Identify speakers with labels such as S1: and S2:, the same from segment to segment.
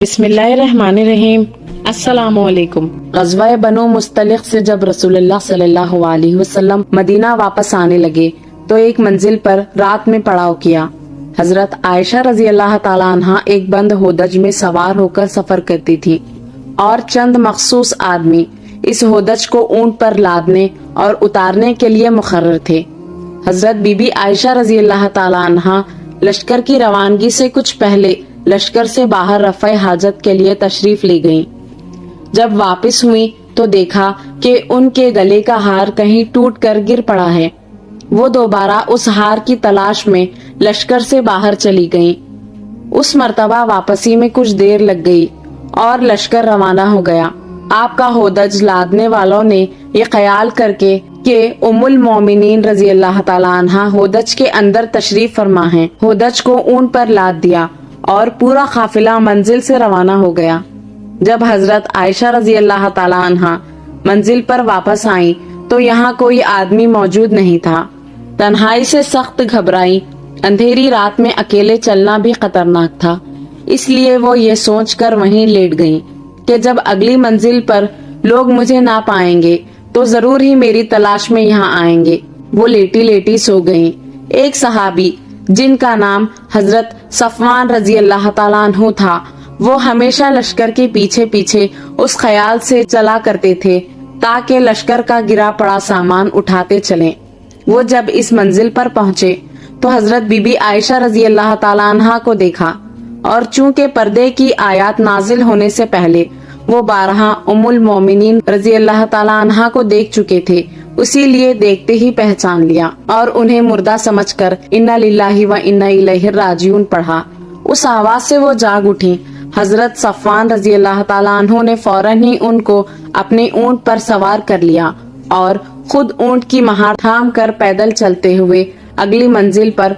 S1: بسم اللہ الرحمن الرحیم۔ السلام علیکم۔ غزوہ بنو مستلق سے جب رسول اللہ صلی اللہ علیہ وسلم مدینہ واپس آنے لگے تو ایک منزل پر رات میں پڑاؤ کیا۔ حضرت عائشہ رضی اللہ تعالی عنہ ایک بند ہودج میں سوار ہو کر سفر کرتی تھی اور چند مخصوص آدمی اس ہودج کو اونٹ پر لادنے اور اتارنے کے لیے مقرر تھے۔ حضرت بی بی عائشہ رضی اللہ تعالی عنہ لشکر کی روانگی سے کچھ پہلے لشکر سے باہر رفع حاجت کے لیے تشریف لے گئیں۔ جب واپس ہوئی تو دیکھا کہ ان کے گلے کا ہار کہیں ٹوٹ کر گر پڑا ہے۔ وہ دوبارہ اس ہار کی تلاش میں لشکر سے باہر چلی گئیں۔ اس مرتبہ واپسی میں کچھ دیر لگ گئی اور لشکر روانہ ہو گیا۔ آپ کا ہودج لادنے والوں نے یہ خیال کر کے کہ ام المومنین رضی اللہ تعالی عنہ ہودج کے اندر تشریف فرما ہیں، ہودج کو اونٹ پر لاد دیا اور پورا قافلہ منزل سے روانہ ہو گیا۔ جب حضرت عائشہ رضی اللہ تعالی عنہ منزل پر واپس آئیں تو یہاں کوئی آدمی موجود نہیں تھا۔ تنہائی سے سخت گھبرائی، اندھیری رات میں اکیلے چلنا بھی خطرناک تھا، اس لیے وہ یہ سوچ کر وہیں لیٹ گئیں کہ جب اگلی منزل پر لوگ مجھے نہ پائیں گے تو ضرور ہی میری تلاش میں یہاں آئیں گے۔ وہ لیٹی لیٹی سو گئیں۔ ایک صحابی جن کا نام حضرت صفوان رضی اللہ تعالیٰ عنہ تھا، وہ ہمیشہ لشکر کے پیچھے پیچھے اس خیال سے چلا کرتے تھے تاکہ لشکر کا گرا پڑا سامان اٹھاتے چلیں۔ وہ جب اس منزل پر پہنچے تو حضرت بی بی عائشہ رضی اللہ تعالیٰ عنہ کو دیکھا، اور چونکہ پردے کی آیات نازل ہونے سے پہلے وہ بارہا ام المومنین رضی اللہ تعالیٰ عنہ کو دیکھ چکے تھے، اسی لیے دیکھتے ہی پہچان لیا اور انہیں مردہ سمجھ کر انا للہ و انا الیہ راجعون پڑھا۔ اس آواز سے وہ جاگ اٹھی۔ حضرت صفوان رضی اللہ تعالیٰ عنہ نے فوراً ہی ان کو اپنے اونٹ پر سوار کر لیا اور خود اونٹ کی مہار تھام کر پیدل چلتے ہوئے اگلی منزل پر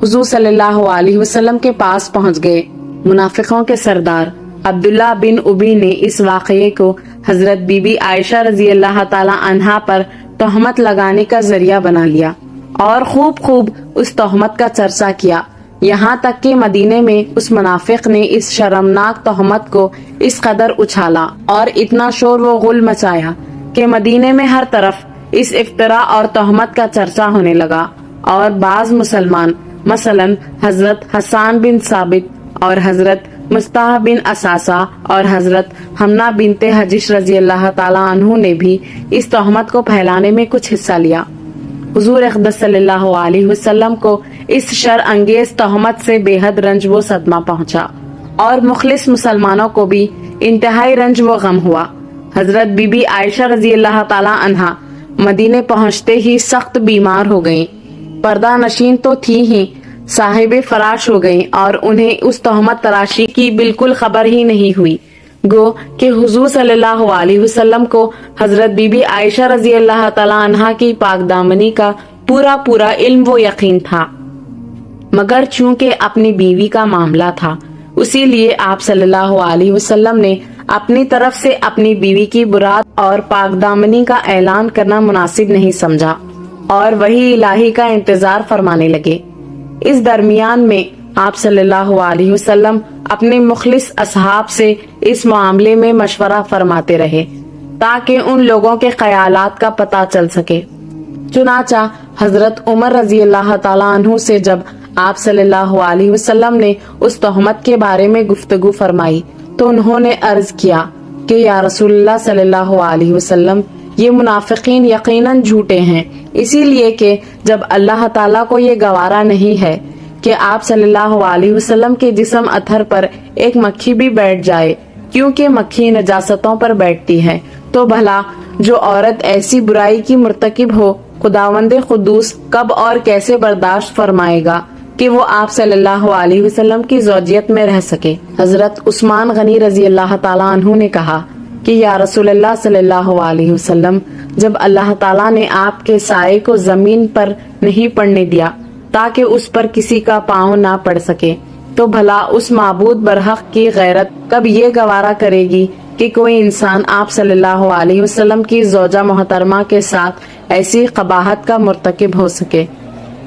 S1: حضور صلی اللہ علیہ وسلم کے پاس پہنچ گئے۔ منافقوں کے سردار عبداللہ بن ابی نے اس واقعے کو حضرت بی بی عائشہ رضی اللہ تعالی عنہا پر تہمت لگانے کا ذریعہ بنا لیا اور خوب اس تہمت کا چرچا کیا، یہاں تک کہ مدینے میں اس منافق نے اس شرمناک تہمت کو اس قدر اچھالا اور اتنا شور و غل مچایا کہ مدینے میں ہر طرف اس افتراء اور تہمت کا چرچا ہونے لگا، اور بعض مسلمان مثلا حضرت حسان بن ثابت اور حضرت مصطح بن اساسہ اور حضرت حمنہ بنت حجش رضی اللہ تعالی عنہ نے بھی اس تہمت کو پھیلانے میں کچھ حصہ لیا۔ حضور اقدس صلی اللہ علیہ وسلم کو اس شر انگیز تہمت سے بے حد رنج و صدمہ پہنچا اور مخلص مسلمانوں کو بھی انتہائی رنج و غم ہوا۔ حضرت بی بی عائشہ رضی اللہ تعالی عنہ مدینے پہنچتے ہی سخت بیمار ہو گئیں، پردہ نشین تو تھی ہی، صاحب فراش ہو گئیں اور انہیں اس تہمت تراشی کی بالکل خبر ہی نہیں ہوئی، گو کہ حضور صلی اللہ علیہ وسلم کو حضرت بی بی عائشہ رضی اللہ تعالی عنہ کی پاک دامنی کا پورا علم و یقین تھا، مگر چونکہ اپنی بیوی کا معاملہ تھا اسی لیے آپ صلی اللہ علیہ وسلم نے اپنی طرف سے اپنی بیوی کی برات اور پاک دامنی کا اعلان کرنا مناسب نہیں سمجھا اور وحی الہی کا انتظار فرمانے لگے۔ اس درمیان میں آپ صلی اللہ علیہ وسلم اپنے مخلص اصحاب سے اس معاملے میں مشورہ فرماتے رہے تاکہ ان لوگوں کے خیالات کا پتہ چل سکے۔ چنانچہ حضرت عمر رضی اللہ تعالیٰ عنہ سے جب آپ صلی اللہ علیہ وسلم نے اس تہمت کے بارے میں گفتگو فرمائی تو انہوں نے عرض کیا کہ یا رسول اللہ صلی اللہ علیہ وسلم، یہ منافقین یقیناً جھوٹے ہیں، اسی لیے کہ جب اللہ تعالیٰ کو یہ گوارا نہیں ہے کہ آپ صلی اللہ علیہ وسلم کے جسم اطہر پر ایک مکھی بھی بیٹھ جائے، کیونکہ مکھی نجاستوں پر بیٹھتی ہے، تو بھلا جو عورت ایسی برائی کی مرتکب ہو خداوند قدوس کب اور کیسے برداشت فرمائے گا کہ وہ آپ صلی اللہ علیہ وسلم کی زوجیت میں رہ سکے۔ حضرت عثمان غنی رضی اللہ تعالیٰ عنہ نے کہا کہ یا رسول اللہ صلی اللہ علیہ وسلم، جب اللہ تعالیٰ نے آپ کے سائے کو زمین پر نہیں پڑنے دیا تاکہ اس پر کسی کا پاؤں نہ پڑ سکے، تو بھلا اس معبود برحق کی غیرت کب یہ گوارا کرے گی کہ کوئی انسان آپ صلی اللہ علیہ وسلم کی زوجہ محترمہ کے ساتھ ایسی قباحت کا مرتکب ہو سکے۔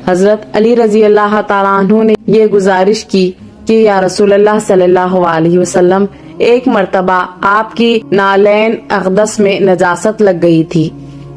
S1: حضرت علی رضی اللہ تعالیٰ عنہ نے یہ گزارش کی کہ یا رسول اللہ صلی اللہ علیہ وسلم، ایک مرتبہ آپ کی نالین اقدس میں نجاست لگ گئی تھی،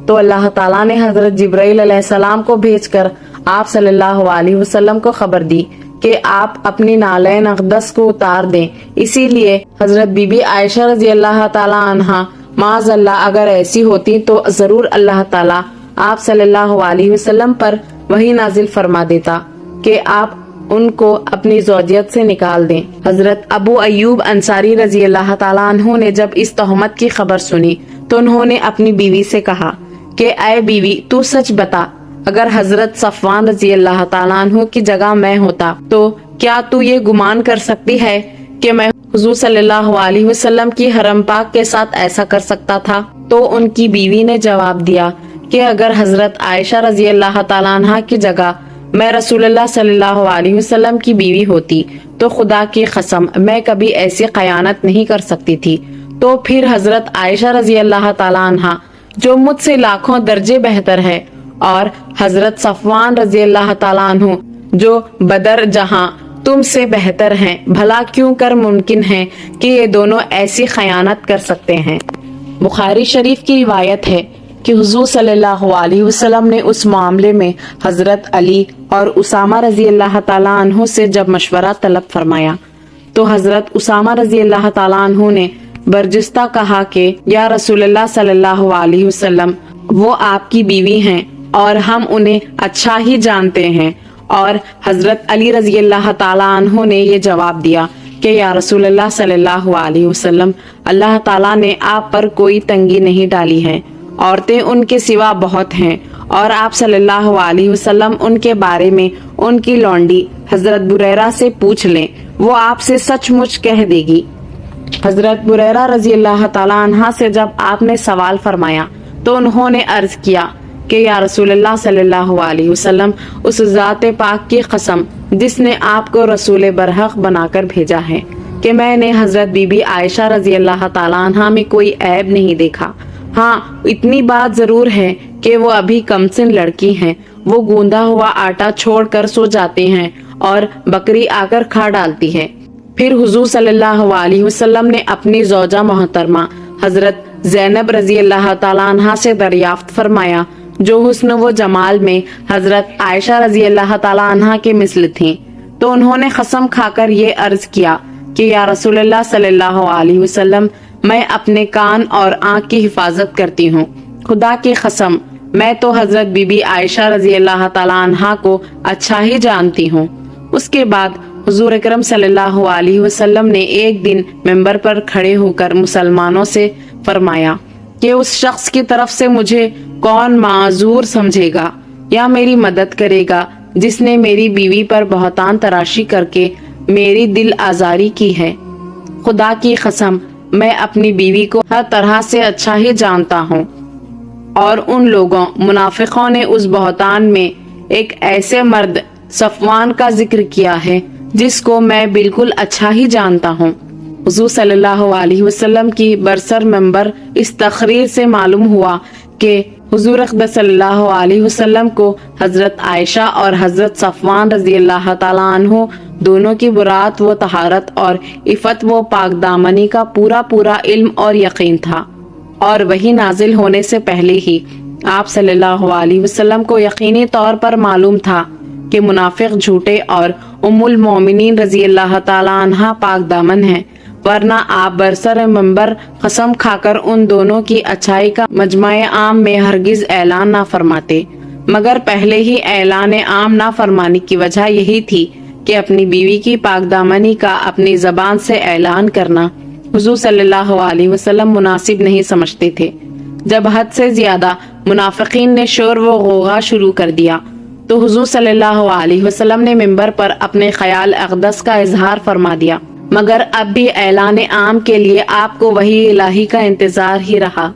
S1: تو اللہ تعالیٰ نے حضرت جبرائیل علیہ السلام کو بھیج کر آپ صلی اللہ علیہ وسلم کو خبر دی کہ آپ اپنی نالین اقدس کو اتار دیں۔ اسی لیے حضرت بی بی عائشہ رضی اللہ تعالیٰ عنہا معاذ اللہ اگر ایسی ہوتی تو ضرور اللہ تعالیٰ آپ صلی اللہ علیہ وسلم پر وحی نازل فرما دیتا کہ آپ ان کو اپنی زوجیت سے نکال دیں۔ حضرت ابو ایوب انصاری رضی اللہ تعالیٰ عنہ نے جب اس تہمت کی خبر سنی تو انہوں نے اپنی بیوی سے کہا کہ اے بیوی، تو سچ بتا، اگر حضرت صفوان رضی اللہ تعالیٰ عنہ کی جگہ میں ہوتا تو کیا تو یہ گمان کر سکتی ہے کہ میں حضور صلی اللہ علیہ وسلم کی حرم پاک کے ساتھ ایسا کر سکتا تھا؟ تو ان کی بیوی نے جواب دیا کہ اگر حضرت عائشہ رضی اللہ تعالیٰ عنہ کی جگہ میں رسول اللہ صلی اللہ علیہ وسلم کی بیوی ہوتی تو خدا کی قسم میں کبھی ایسی خیانت نہیں کر سکتی تھی۔ تو پھر حضرت عائشہ رضی اللہ تعالیٰ عنہ جو مجھ سے لاکھوں درجے بہتر ہے، اور حضرت صفوان رضی اللہ تعالیٰ عنہ جو بدر جہاں تم سے بہتر ہیں، بھلا کیوں کر ممکن ہے کہ یہ دونوں ایسی خیانت کر سکتے ہیں؟ بخاری شریف کی روایت ہے کہ حضور صلی اللہ علیہ وسلم نے اس معاملے میں حضرت علی اور اسامہ رضی اللہ تعالیٰ عنہ سے جب مشورہ طلب فرمایا تو حضرت اسامہ رضی اللہ تعالیٰ عنہ نے برجستہ کہا کہ یا رسول اللہ صلی اللہ علیہ وسلم، وہ آپ کی بیوی ہیں اور ہم انہیں اچھا ہی جانتے ہیں۔ اور حضرت علی رضی اللہ تعالیٰ عنہ نے یہ جواب دیا کہ یا رسول اللہ صلی اللہ علیہ وسلم، اللہ تعالیٰ نے آپ پر کوئی تنگی نہیں ڈالی ہے، عورتیں ان کے سوا بہت ہیں، اور آپ صلی اللہ علیہ وسلم ان کے بارے میں ان کی لونڈی حضرت بریرہ سے پوچھ لیں، وہ آپ سے سچ مچ کہہ دے گی۔ حضرت بریرہ رضی اللہ تعالیٰ عنہ سے جب آپ نے سوال فرمایا تو انہوں نے عرض کیا کہ یا رسول اللہ صلی اللہ علیہ وسلم، اس ذات پاک کی قسم جس نے آپ کو رسول برحق بنا کر بھیجا ہے کہ میں نے حضرت بی بی عائشہ رضی اللہ تعالیٰ عنہ میں کوئی عیب نہیں دیکھا۔ ہاں، اتنی بات ضرور ہے کہ وہ ابھی کم سن لڑکی ہیں، وہ گوندا ہوا آٹا چھوڑ کر سو جاتے ہیں اور بکری آ کر کھا ڈالتی ہے۔ پھر حضور صلی اللہ علیہ وسلم نے اپنی زوجہ محترمہ حضرت زینب رضی اللہ تعالیٰ عنہ سے دریافت فرمایا، جو حسن و جمال میں حضرت عائشہ رضی اللہ تعالیٰ عنہ کے مثل تھیں، تو انہوں نے قسم کھا کر یہ عرض کیا کہ یا رسول اللہ صلی اللہ علیہ وسلم، میں اپنے کان اور آنکھ کی حفاظت کرتی ہوں، خدا کی قسم میں تو حضرت بی بی عائشہ رضی اللہ تعالیٰ عنہ کو اچھا ہی جانتی ہوں۔ اس کے بعد حضور اکرم صلی اللہ علیہ وسلم نے ایک دن منبر پر کھڑے ہو کر مسلمانوں سے فرمایا کہ اس شخص کی طرف سے مجھے کون معذور سمجھے گا یا میری مدد کرے گا جس نے میری بیوی پر بہتان تراشی کر کے میری دل آزاری کی ہے۔ خدا کی قسم میں اپنی بیوی کو ہر طرح سے اچھا ہی جانتا ہوں، اور ان لوگوں منافقوں نے اس بہتان میں ایک ایسے مرد صفوان کا ذکر کیا ہے جس کو میں بالکل اچھا ہی جانتا ہوں۔ حضور صلی اللہ علیہ وسلم کی برسر منبر اس تقریر سے معلوم ہوا کہ حضور اقدس صلی اللہ علیہ وسلم کو حضرت عائشہ اور حضرت صفوان رضی اللہ تعالیٰ عنہ دونوں کی برات و طہارت اور عفت و پاک دامنی کا پورا علم اور یقین تھا، اور وہی نازل ہونے سے پہلے ہی آپ صلی اللہ علیہ وسلم کو یقینی طور پر معلوم تھا کہ منافق جھوٹے اور ام المومنین رضی اللہ تعالیٰ عنہ پاک دامن ہیں، ورنہ آپ برسر منبر قسم کھا کر ان دونوں کی اچھائی کا مجمع عام میں ہرگز اعلان نہ فرماتے، مگر پہلے ہی اعلان عام نہ فرمانے کی وجہ یہی تھی کہ اپنی بیوی کی پاک دامنی کا اپنی زبان سے اعلان کرنا حضور صلی اللہ علیہ وسلم مناسب نہیں سمجھتے تھے۔ جب حد سے زیادہ منافقین نے شور و غوغا شروع کر دیا تو حضور صلی اللہ علیہ وسلم نے منبر پر اپنے خیال اقدس کا اظہار فرما دیا، مگر اب بھی اعلان عام کے لیے آپ کو وحی الہی کا انتظار ہی رہا۔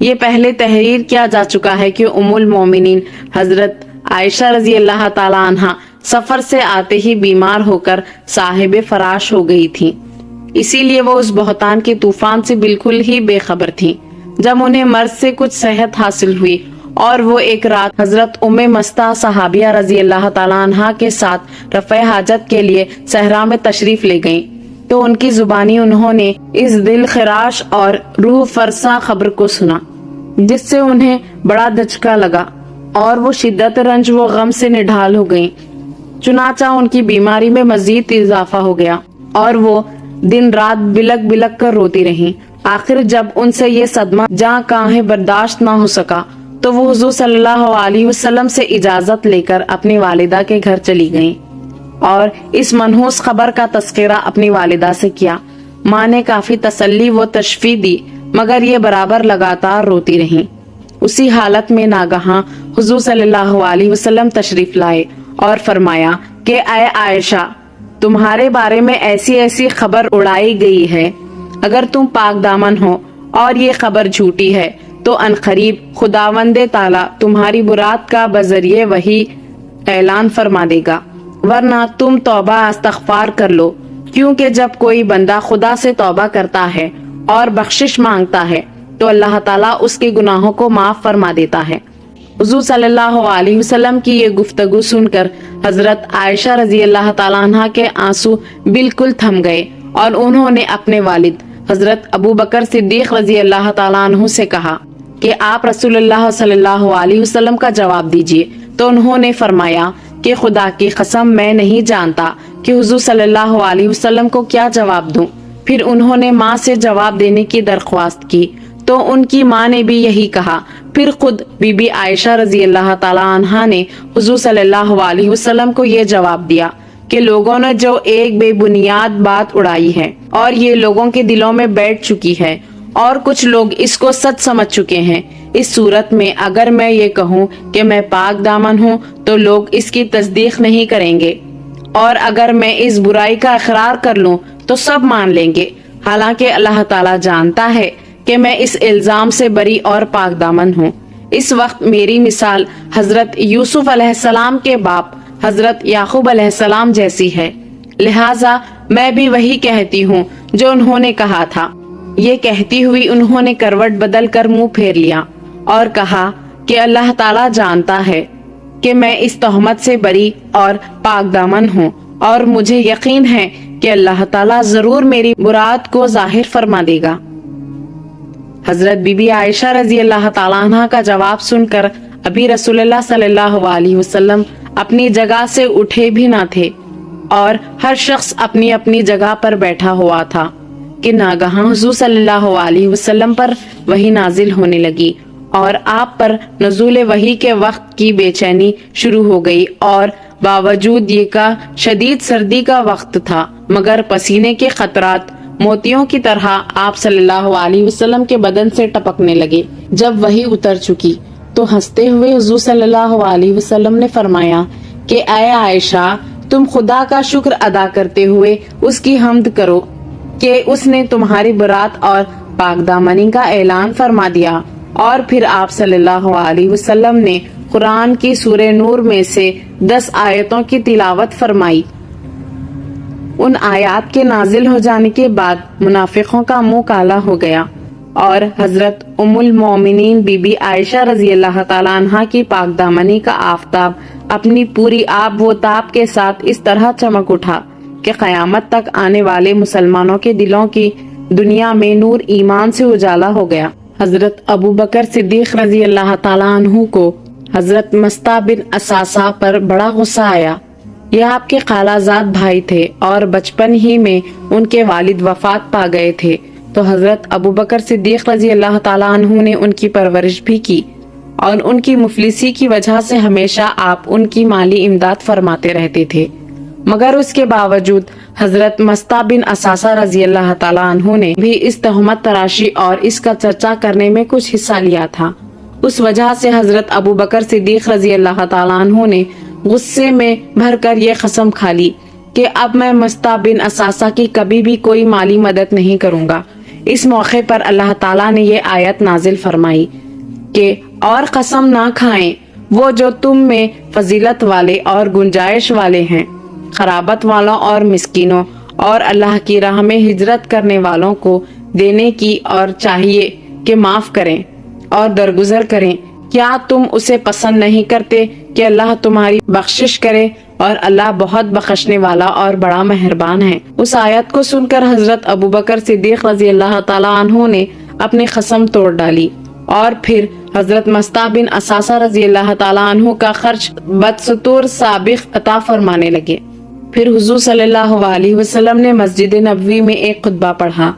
S1: یہ پہلے تحریر کیا جا چکا ہے کہ ام المومنین حضرت عائشہ رضی اللہ تعالیٰ عنہ سفر سے آتے ہی بیمار ہو کر صاحب فراش ہو گئی تھی، اسی لیے وہ اس بہتان کے طوفان سے بالکل ہی بے خبر تھی۔ جب انہیں مرض سے کچھ صحت حاصل ہوئی اور وہ ایک رات حضرت ام مستہ صحابیہ رضی اللہ تعالیٰ عنہا کے ساتھ رفع حاجت کے لیے صحرا میں تشریف لے گئیں، تو ان کی زبانی انہوں نے اس دل خراش اور روح فرسا خبر کو سنا، جس سے انہیں بڑا دھچکا لگا اور وہ شدت رنج و غم سے نڈھال ہو گئیں۔ چنانچہ ان کی بیماری میں مزید اضافہ ہو گیا اور وہ دن رات بلک بلک کر روتی رہیں۔ آخر جب ان سے یہ صدمہ جاں کاہیں برداشت نہ ہو سکا تو وہ حضور صلی اللہ علیہ وسلم سے اجازت لے کر اپنی والدہ کے گھر چلی گئیں اور اس منحوس خبر کا تذکرہ اپنی والدہ سے کیا۔ ماں نے کافی تسلی و تشفی دی، مگر یہ برابر لگاتار روتی رہیں۔ اسی حالت میں ناگہاں حضور صلی اللہ علیہ وسلم تشریف لائے اور فرمایا کہ اے عائشہ، تمہارے بارے میں ایسی ایسی خبر اڑائی گئی ہے، اگر تم پاک دامن ہو اور یہ خبر جھوٹی ہے تو عنقریب خداوند تعالی تمہاری برات کا بذریعہ وحی اعلان فرما دے گا، ورنہ تم توبہ استغفار کر لو، کیونکہ جب کوئی بندہ خدا سے توبہ کرتا ہے اور بخشش مانگتا ہے تو اللہ تعالیٰ اس کے گناہوں کو معاف فرما دیتا ہے۔ حضور صلی اللہ علیہ وسلم کی یہ گفتگو سن کر حضرت عائشہ رضی اللہ تعالیٰ عنہ کے آنسو بالکل تھم گئے اور انہوں نے اپنے والد حضرت ابو بکر صدیق رضی اللہ تعالیٰ عنہ سے کہا کہ آپ رسول اللہ صلی اللہ علیہ وسلم کا جواب دیجئے، تو انہوں نے فرمایا کہ خدا کی قسم میں نہیں جانتا کہ حضور صلی اللہ علیہ وسلم کو کیا جواب دوں۔ پھر انہوں نے ماں سے جواب دینے کی درخواست کی تو ان کی ماں نے بھی یہی کہا۔ پھر خود بی بی عائشہ رضی اللہ تعالیٰ عنہا نے حضور صلی اللہ علیہ وسلم کو یہ جواب دیا کہ لوگوں نے جو ایک بے بنیاد بات اڑائی ہے اور یہ لوگوں کے دلوں میں بیٹھ چکی ہے اور کچھ لوگ اس کو سچ سمجھ چکے ہیں، اس صورت میں اگر میں یہ کہوں کہ میں پاک دامن ہوں تو لوگ اس کی تصدیق نہیں کریں گے، اور اگر میں اس برائی کا اقرار کر لوں تو سب مان لیں گے، حالانکہ اللہ تعالیٰ جانتا ہے کہ میں اس الزام سے بری اور پاک دامن ہوں۔ اس وقت میری مثال حضرت یوسف علیہ السلام کے باپ حضرت یعقوب علیہ السلام جیسی ہے، لہٰذا میں بھی وہی کہتی ہوں جو انہوں نے کہا تھا۔ یہ کہتی ہوئی انہوں نے کروٹ بدل کر منہ پھیر لیا اور کہا کہ اللہ تعالیٰ جانتا ہے کہ میں اس تہمت سے بری اور پاک دامن ہوں، اور مجھے یقین ہے کہ اللہ تعالیٰ ضرور میری برات کو ظاہر فرما دے گا۔ حضرت بی بی عائشہ رضی اللہ تعالیٰ عنہ کا جواب سن کر ابھی رسول اللہ صلی اللہ علیہ وسلم اپنی جگہ سے اٹھے بھی نہ تھے اور ہر شخص اپنی اپنی جگہ پر بیٹھا ہوا تھا کہ ناگہاں حضور صلی اللہ علیہ وسلم پر وحی نازل ہونے لگی اور آپ پر نزول وحی کے وقت کی بے چینی شروع ہو گئی، اور باوجود یہ کا شدید سردی کا وقت تھا مگر پسینے کے قطرات موتیوں کی طرح آپ صلی اللہ علیہ وسلم کے بدن سے ٹپکنے لگے۔ جب وحی اتر چکی تو ہنستے ہوئے حضور صلی اللہ علیہ وسلم نے فرمایا کہ اے عائشہ، تم خدا کا شکر ادا کرتے ہوئے اس کی حمد کرو کہ اس نے تمہاری برات اور پاک دامنی کا اعلان فرما دیا۔ اور پھر آپ صلی اللہ علیہ وسلم نے قرآن کی سورہ نور میں سے 10 آیتوں کی تلاوت فرمائی۔ ان آیات کے نازل ہو جانے کے بعد منافقوں کا منہ کالا ہو گیا اور حضرت ام المومنین بی بی عائشہ رضی اللہ تعالیٰ عنہا کی پاک دامنی کا آفتاب اپنی پوری آب و تاب کے ساتھ اس طرح چمک اٹھا کہ قیامت تک آنے والے مسلمانوں کے دلوں کی دنیا میں نور ایمان سے اجالا ہو گیا۔ حضرت ابو بکر صدیق رضی اللہ تعالیٰ عنہ کو حضرت مستہ بن اساسہ پر بڑا غصہ آیا۔ یہ آپ کے خالہ زاد بھائی تھے اور بچپن ہی میں ان کے والد وفات پا گئے تھے، تو حضرت ابو بکر صدیق رضی اللہ تعالیٰ عنہ نے ان کی پرورش بھی کی اور ان کی مفلسی کی وجہ سے ہمیشہ آپ ان کی مالی امداد فرماتے رہتے تھے، مگر اس کے باوجود حضرت مستہ بن اساسہ رضی اللہ تعالیٰ عنہ نے بھی اس تہمت تراشی اور اس کا چرچا کرنے میں کچھ حصہ لیا تھا۔ اس وجہ سے حضرت ابو بکر صدیق رضی اللہ تعالیٰ عنہ نے غصے میں بھر کر یہ قسم کھا لی کہ اب میں مستہ بن اساسہ کی کبھی بھی کوئی مالی مدد نہیں کروں گا۔ اس موقع پر اللہ تعالیٰ نے یہ آیت نازل فرمائی کہ اور قسم نہ کھائیں وہ جو تم میں فضیلت والے اور گنجائش والے ہیں، خرابت والوں اور مسکینوں اور اللہ کی راہ میں ہجرت کرنے والوں کو دینے کی، اور چاہیے کہ معاف کریں اور درگزر کریں کیا تم اسے پسند نہیں کرتے کہ اللہ تمہاری بخشش کرے اور اللہ بہت بخشنے والا اور بڑا مہربان ہے۔ اس آیت کو سن کر حضرت ابوبکر صدیق رضی اللہ تعالیٰ عنہ نے اپنی قسم توڑ ڈالی اور پھر حضرت مصطح بن اساسہ رضی اللہ تعالیٰ عنہ کا خرچ بدستور سابق عطا فرمانے لگے۔ پھر حضور صلی اللہ علیہ وسلم نے مسجد نبوی میں ایک خطبہ پڑھا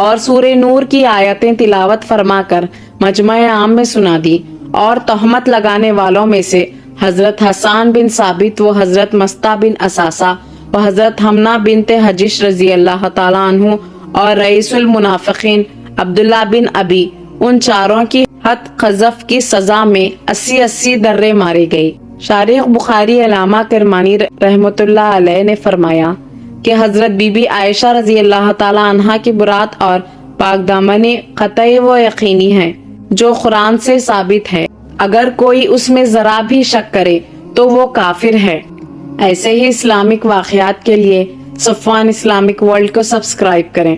S1: اور سورہ نور کی آیتیں تلاوت فرما کر مجمع عام میں سنا دی، اور تہمت لگانے والوں میں سے حضرت حسان بن ثابت و حضرت مصطح بن اساسہ و حضرت حمنہ بنت حجش رضی اللہ تعالیٰ عنہ اور رئیس المنافقین عبداللہ بن ابی، ان چاروں کی حد قذف کی سزا میں 80 درے مارے گئے۔ شارح بخاری علامہ کرمانی رحمۃ اللہ علیہ نے فرمایا کہ حضرت بی بی عائشہ رضی اللہ تعالیٰ عنہا کی برات اور پاک دامنی قطعی و یقینی ہے جو قرآن سے ثابت ہے، اگر کوئی اس میں ذرا بھی شک کرے تو وہ کافر ہے۔ ایسے ہی اسلامک واقعات کے لیے صفوان اسلامک ورلڈ کو سبسکرائب کریں۔